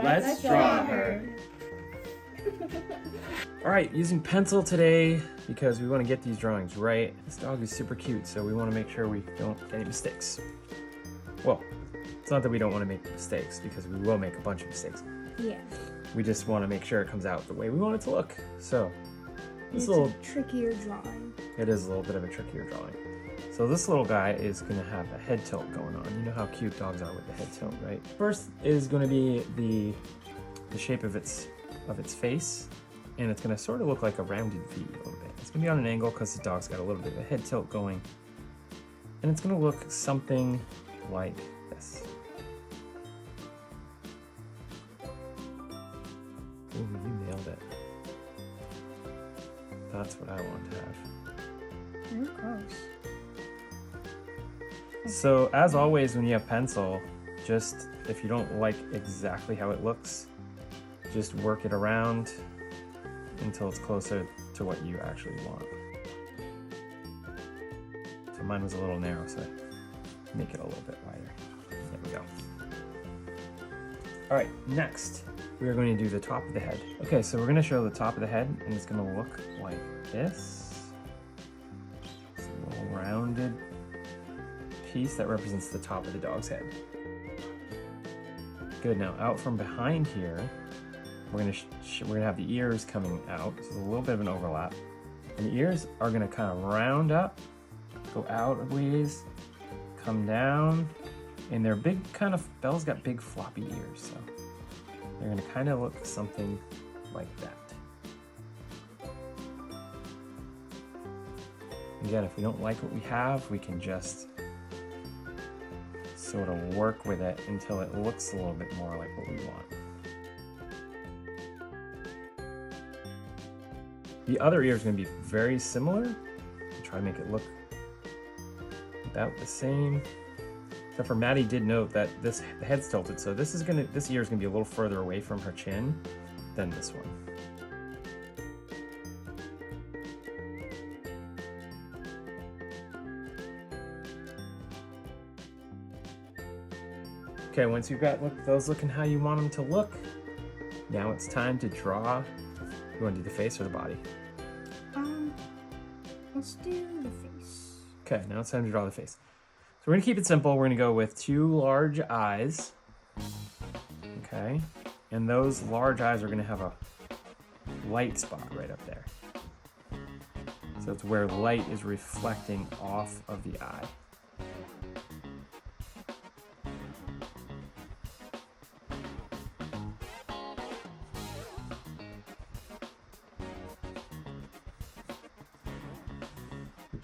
Let's draw her. All right, using pencil today because we want to get these drawings right. This dog is super cute, so we want to make sure we don't get any mistakes. Well, it's not that we don't want to make mistakes because we will make a bunch of mistakes. Yeah. We just want to make sure it comes out the way we want it to look. So this It's little a trickier drawing. It is a little bit of a trickier drawing. So this little guy is going to have a head tilt going on. You know how cute dogs are with the head tilt, right? First is going to be the shape of its face, and it's going to sort of look like a rounded V a little bit. It's going to be on an angle because the dog's got a little bit of a head tilt going, and it's going to look something like this. Ooh, you nailed it. That's what I want to have. You're close. So as always, when you have pencil, just if you don't like exactly how it looks, just work it around until it's closer to what you actually want. So mine was a little narrow, so I make it a little bit wider. There we go. All right, next we are going to do the top of the head. Okay, so we're going to show the top of the head, and it's going to look like this. It's a little rounded piece that represents the top of the dog's head. Good. Now out from behind here, we're gonna have the ears coming out. So there's a little bit of an overlap, and the ears are gonna kind of round up, go out a ways, come down, and they're big. Belle's got big floppy ears, so they're gonna kind of look something like that. Again, if we don't like what we have, we can just sort of work with it until it looks a little bit more like what we want. The other ear is going to be very similar. Try to make it look about the same. Except for Maddie did note that the head's tilted, so this ear is going to be a little further away from her chin than this one. Okay, once you've got those looking how you want them to look, now it's time to draw. You want to do the face or the body? Let's do the face. Okay, now it's time to draw the face. So we're gonna keep it simple. We're gonna go with 2 large eyes. Okay, and those large eyes are gonna have a light spot right up there. So it's where light is reflecting off of the eye.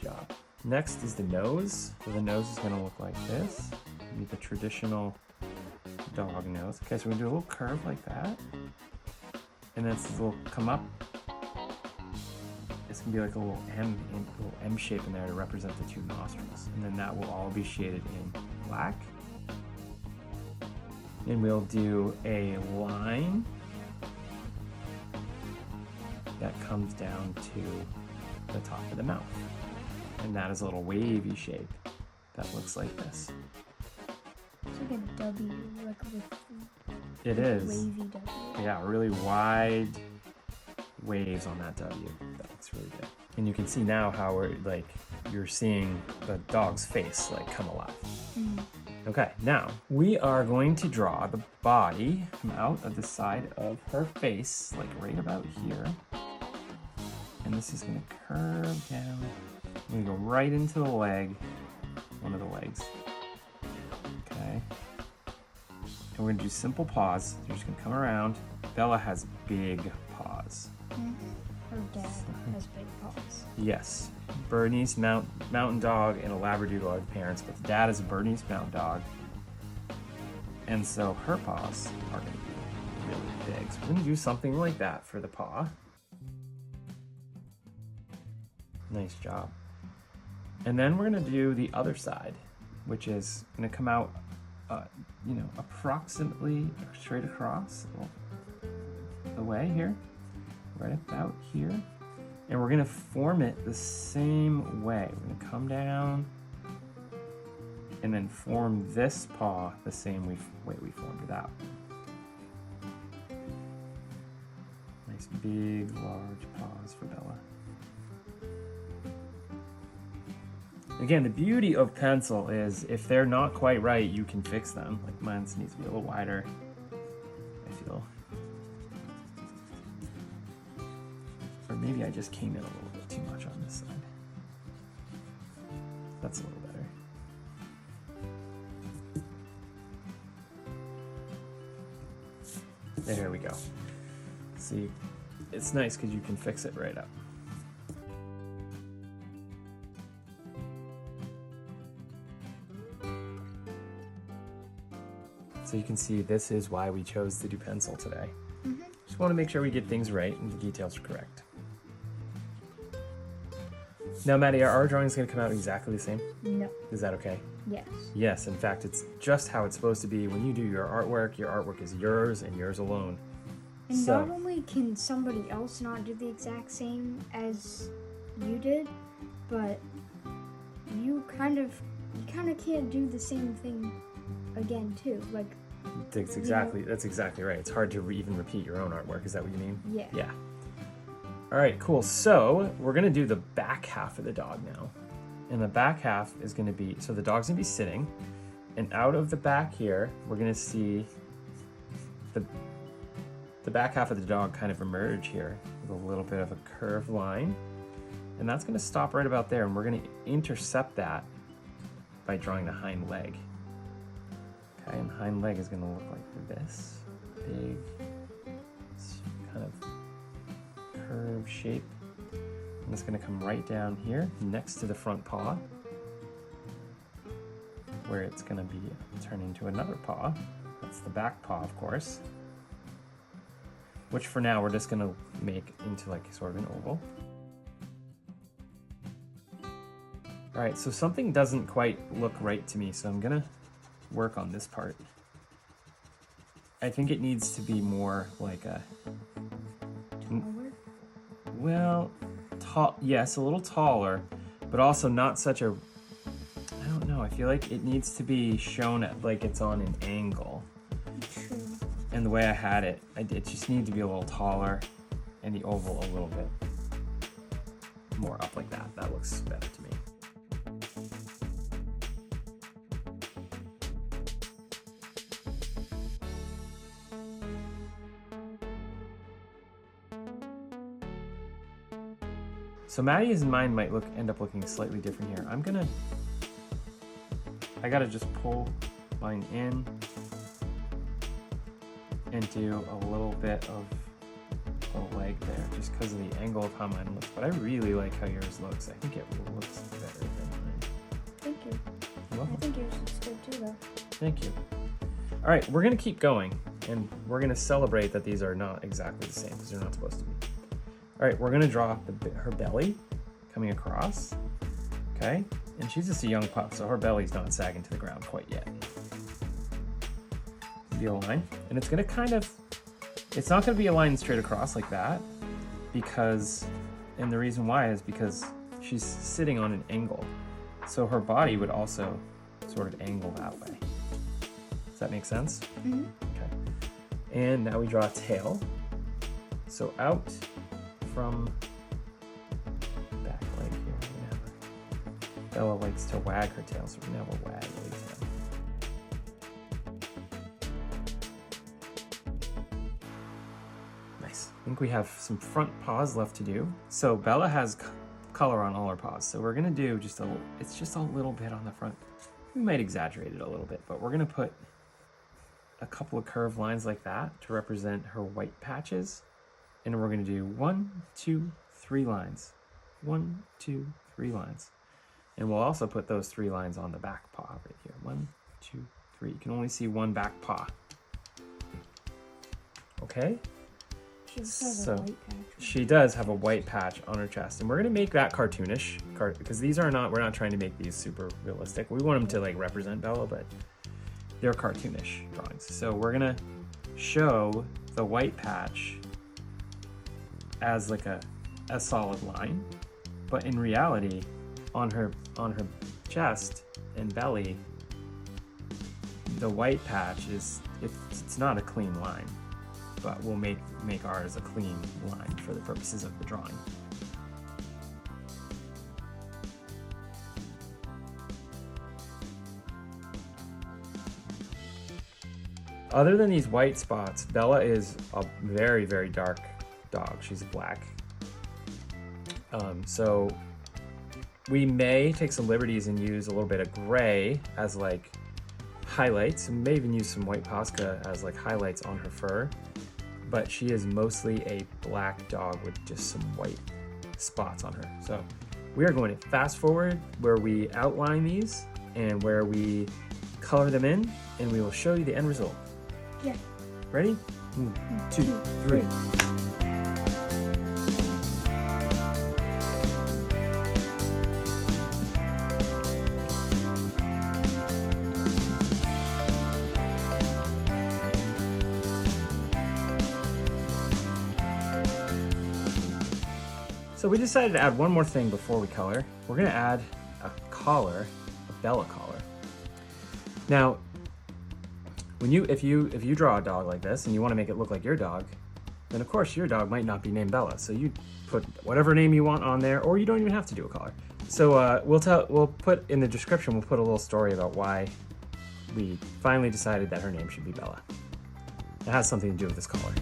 Job. Next is the nose. So the nose is going to look like this. Be the traditional dog nose. Okay, so we're going to do a little curve like that. And then it's a little come up. It's going to be like a little M shape in there to represent the 2 nostrils. And then that will all be shaded in black. And we'll do a line that comes down to the top of the mouth. And that is a little wavy shape that looks like this. It's like a W, like with it is. Wavy W. Yeah, really wide waves on that W. That looks really good. And you can see now how you're seeing the dog's face come alive. Mm. Okay, now we are going to draw the body come out of the side of her face, right about here. And this is going to curve down. I'm gonna go right into the leg, one of the legs. Okay. And we're gonna do simple paws. You're just gonna come around. Bella has big paws. Her dad has big paws. Yes. Bernese Mountain Dog and a Labradoodle are the parents, but the dad is a Bernese Mountain Dog. And so her paws are gonna be really big. So we're gonna do something like that for the paw. Nice job. And then we're gonna do the other side, which is gonna come out, approximately straight across the way here, right about here. And we're gonna form it the same way. We're gonna come down and then form this paw the same way we formed that one. Nice big, large paws for Bella. Again, the beauty of pencil is if they're not quite right, you can fix them. Like mine needs to be a little wider, I feel. Or maybe I just came in a little bit too much on this side. That's a little better. There we go. See, it's nice because you can fix it right up. So you can see this is why we chose to do pencil today. Just want to make sure we get things right and the details are correct. Now, Maddie, are our drawings going to come out exactly the same? No. Is that okay? Yes. Yes, in fact, it's just how it's supposed to be. When you do your artwork is yours and yours alone. And not only can somebody else not do the exact same as you did, but you kind of can't do the same thing again too. Like that's exactly right. It's hard to even repeat your own artwork. Is that what you mean? Yeah. Yeah. All right, cool. So we're gonna do the back half of the dog now. And the back half is gonna be, so the dog's gonna be sitting, and out of the back here, we're gonna see the back half of the dog kind of emerge here with a little bit of a curved line. And that's gonna stop right about there, and we're gonna intercept that by drawing the hind leg. Okay, and the hind leg is gonna look like this. Big, kind of curved shape. And it's gonna come right down here next to the front paw, where it's gonna be turned into another paw. That's the back paw, of course, which for now we're just gonna make into like sort of an oval. All right, so something doesn't quite look right to me, so I'm gonna work on this part. I think it needs to be more like a, Taller? well, tall, yes, a little taller, but also not such a, I don't know, I feel like it needs to be shown at like it's on an angle. True. And the way I had it, it just needed to be a little taller and the oval a little bit more up like that. That looks better to me. So Maddie's mind might end up looking slightly different here. I gotta just pull mine in and do a little bit of a leg there, just because of the angle of how mine looks. But I really like how yours looks. I think it looks better than mine. Thank you. You're welcome. I think yours looks good too, though. Thank you. All right, we're gonna keep going, and we're gonna celebrate that these are not exactly the same, because they're not supposed to be. All right, we're gonna draw her belly coming across, okay? And she's just a young pup, so her belly's not sagging to the ground quite yet. Be a line, and it's gonna it's not gonna be a line straight across like that, because, and the reason why is because she's sitting on an angle. So her body would also sort of angle that way. Does that make sense? Mm-hmm. Okay. And now we draw a tail. So out from back leg here, we're gonna have Bella likes to wag her tail, so we're gonna have a waggly tail. Nice. I think we have some front paws left to do. So Bella has color on all her paws, so we're gonna do it's just a little bit on the front. We might exaggerate it a little bit, but we're gonna put a couple of curved lines like that to represent her white patches. And we're gonna do 1, 2, 3 lines. 1, 2, 3 lines. And we'll also put those 3 lines on the back paw right here. 1, 2, 3. You can only see one back paw. Okay? She just has a white patch. She does have a white patch on her chest. And we're gonna make that cartoonish, because we're not trying to make these super realistic. We want them to like represent Bella, but they're cartoonish drawings. So we're gonna show the white patch as like a solid line, but in reality, on her chest and belly, the white patch it's not a clean line. but we'll make ours a clean line for the purposes of the drawing. Other than these white spots, Bella is a very, very dark dog. She's black. So we may take some liberties and use a little bit of gray as like highlights, and may even use some white Posca as like highlights on her fur. But she is mostly a black dog with just some white spots on her. So we are going to fast forward where we outline these and where we color them in, and we will show you the end result. Yeah. Ready? 1, 2, 3. So we decided to add one more thing before we color. We're gonna add a collar, a Bella collar. Now, if you draw a dog like this and you want to make it look like your dog, then of course your dog might not be named Bella. So you put whatever name you want on there, or you don't even have to do a collar. So we'll put in the description, we'll put a little story about why we finally decided that her name should be Bella. It has something to do with this collar.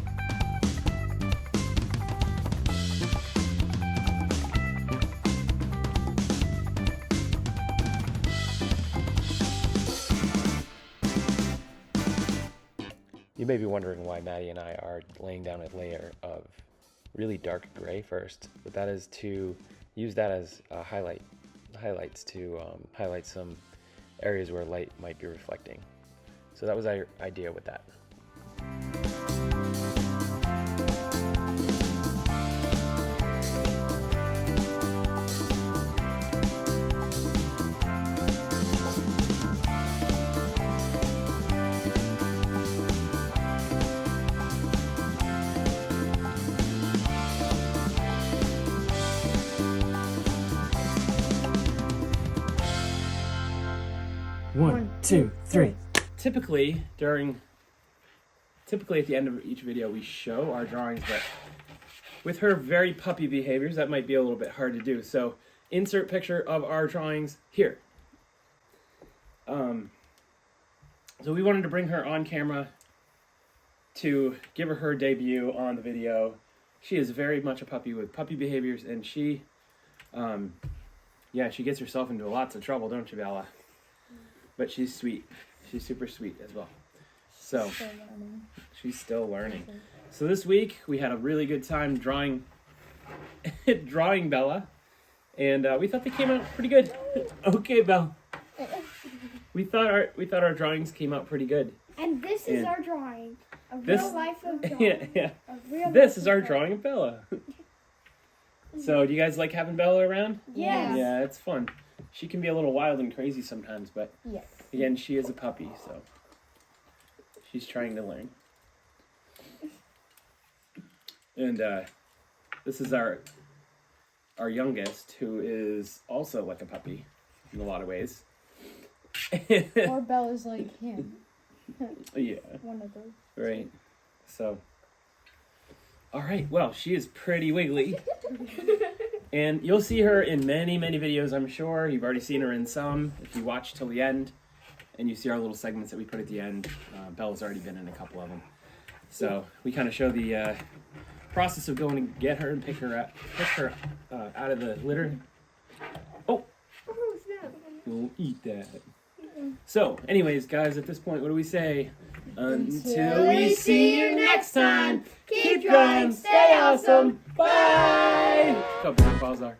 You may be wondering why Maddie and I are laying down a layer of really dark gray first, but that is to use that as highlights to highlight some areas where light might be reflecting. So that was our idea with that. One, two, three. Typically at the end of each video we show our drawings, but with her very puppy behaviors that might be a little bit hard to do. So insert picture of our drawings here. So we wanted to bring her on camera to give her debut on the video. She is very much a puppy with puppy behaviors, and she gets herself into lots of trouble, don't you, Bella? But she's sweet. She's super sweet as well. So she's still learning. So this week we had a really good time drawing Bella, and we thought they came out pretty good. Okay, Bella. We thought our drawings came out pretty good. And this is our drawing. A real life of drawing. Yeah. This is our drawing of Bella. So do you guys like having Bella around? Yes. Yeah, it's fun. She can be a little wild and crazy sometimes, but yes. Again, she is a puppy, so she's trying to learn. And this is our youngest, who is also like a puppy in a lot of ways. Or Bella's like him. Yeah. One of those. Right. So. All right. Well, she is pretty wiggly. And you'll see her in many, many videos, I'm sure. You've already seen her in some. If you watch till the end, and you see our little segments that we put at the end, Bella's already been in a couple of them. So we kind of show the process of going to get her and pick her out of the litter. Oh! You'll eat that. So, anyways, guys, at this point, what do we say? Until we see you next time, keep drawing, stay awesome, bye! Look how big her paws are.